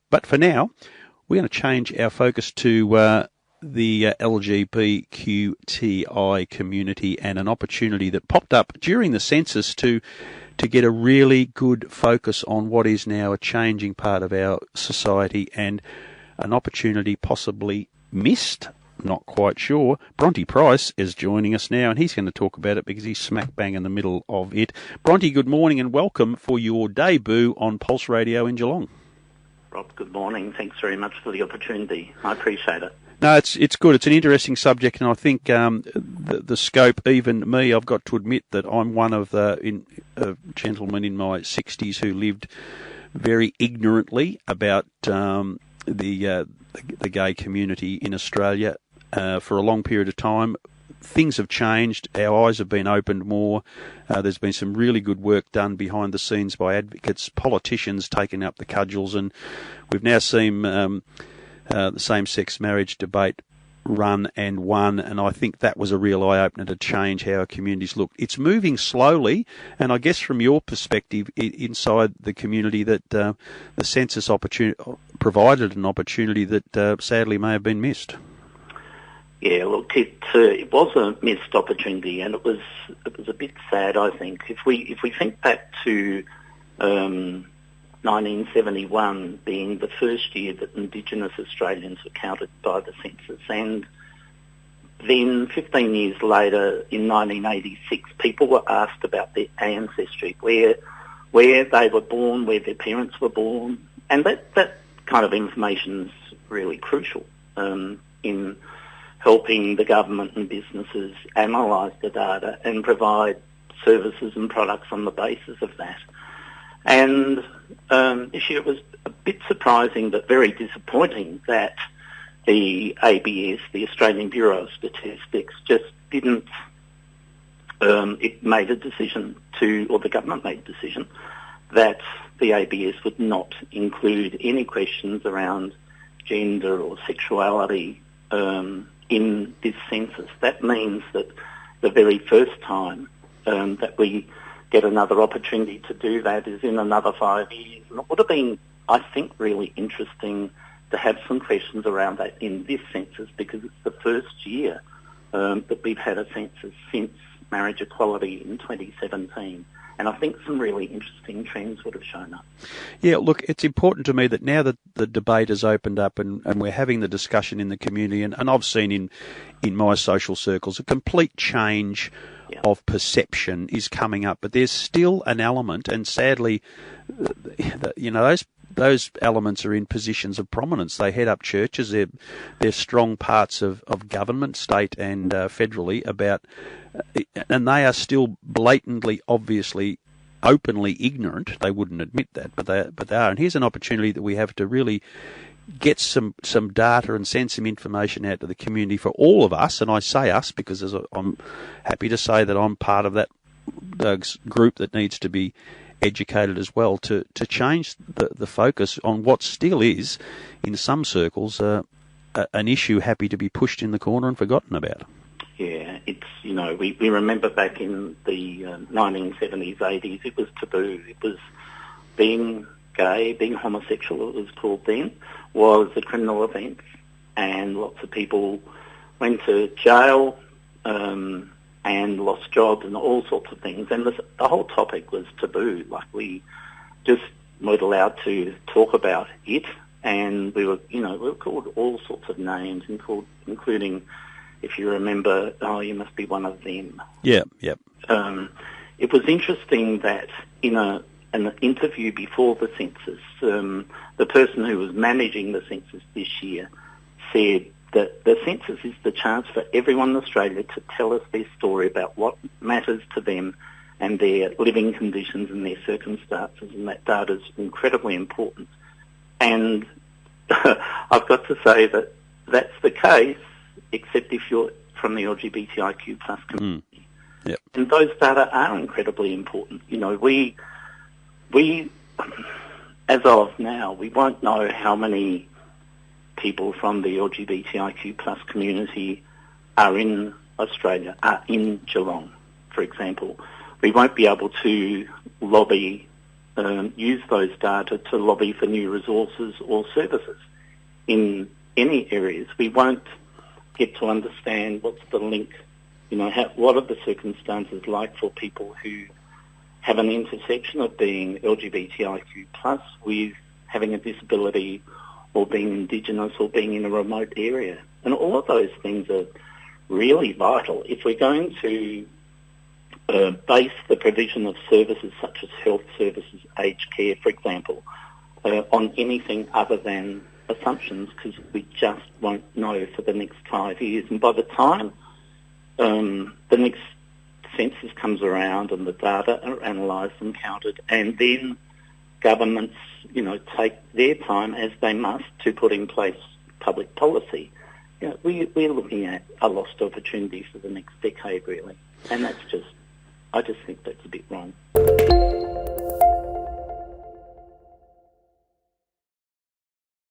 But for now, we're going to change our focus to the LGBTQI community and an opportunity that popped up during the census to get a really good focus on what is now a changing part of our society and an opportunity possibly missed. Not quite sure. Bronte Price is joining us now, and he's going to talk about it because he's smack bang in the middle of it. Bronte, good morning and welcome for your debut on Pulse Radio in Geelong. Rob, good morning. Thanks very much for the opportunity. I appreciate it. No, it's good. It's an interesting subject, and I think the scope, even me, I've got to admit that I'm one of the gentlemen in my 60s who lived very ignorantly about the gay community in Australia for a long period of time. Things have changed. Our eyes have been opened more. There's been some really good work done behind the scenes by advocates, politicians taking up the cudgels, and we've now seen the same-sex marriage debate run and won, and I think that was a real eye-opener to change how our communities look. It's moving slowly, and I guess from your perspective inside the community that the census provided an opportunity that sadly may have been missed. Yeah, look, it was a missed opportunity, and it was a bit sad, I think. If we think back to 1971 being the first year that Indigenous Australians were counted by the census, and then 15 years later, in 1986, people were asked about their ancestry, where they were born, where their parents were born, and that kind of information is really crucial in helping the government and businesses analyse the data and provide services and products on the basis of that. And this year it was a bit surprising but very disappointing that the ABS, the Australian Bureau of Statistics, just didn't, it made a decision or the government made a decision that the ABS would not include any questions around gender or sexuality in this census. That means that the very first time that we get another opportunity to do that is in another 5 years. And it would have been, I think, really interesting to have some questions around that in this census, because it's the first year that we've had a census since marriage equality in 2017. And I think some really interesting trends would have shown up. Yeah, look, it's important to me that now that the debate has opened up and we're having the discussion in the community, and I've seen in my social circles a complete change of perception is coming up, but there's still an element, and sadly, those elements are in positions of prominence. They head up churches. They're strong parts of government, state and federally, and they are still blatantly, obviously, openly ignorant. They wouldn't admit that, but they are. And here's an opportunity that we have to really get some data and send some information out to the community for all of us, and I say us because I'm happy to say that I'm part of that group that needs to be educated as well, to change the focus on what still is, in some circles, an issue happy to be pushed in the corner and forgotten about. Yeah, it's, we remember back in the 1970s, 80s, it was taboo. It was being gay, being homosexual, it was called then, was a criminal offence, and lots of people went to jail and lost jobs and all sorts of things. And the whole topic was taboo. Like, we just weren't allowed to talk about it, and we were called all sorts of names, including, if you remember, you must be one of them. Yeah, yep. It was interesting that in an interview before the census, the person who was managing the census this year said that the census is the chance for everyone in Australia to tell us their story about what matters to them and their living conditions and their circumstances, and that data is incredibly important. And I've got to say that that's the case, except if you're from the LGBTIQ plus community. Yep. And those data are incredibly important. We as of now, we won't know how many people from the LGBTIQ plus community are in Australia are in Geelong, for example. We won't be able to lobby, use those data to lobby for new resources or services in any areas. We won't get to understand what's the link, what are the circumstances like for people who have an intersection of being LGBTIQ plus with having a disability or being Indigenous or being in a remote area. And all of those things are really vital. If we're going to base the provision of services such as health services, aged care, for example, on anything other than assumptions, because we just won't know for the next 5 years. And by the time the next census comes around and the data are analysed and counted, and then governments, take their time, as they must, to put in place public policy, we're looking at a lost opportunity for the next decade, really. And I just think that's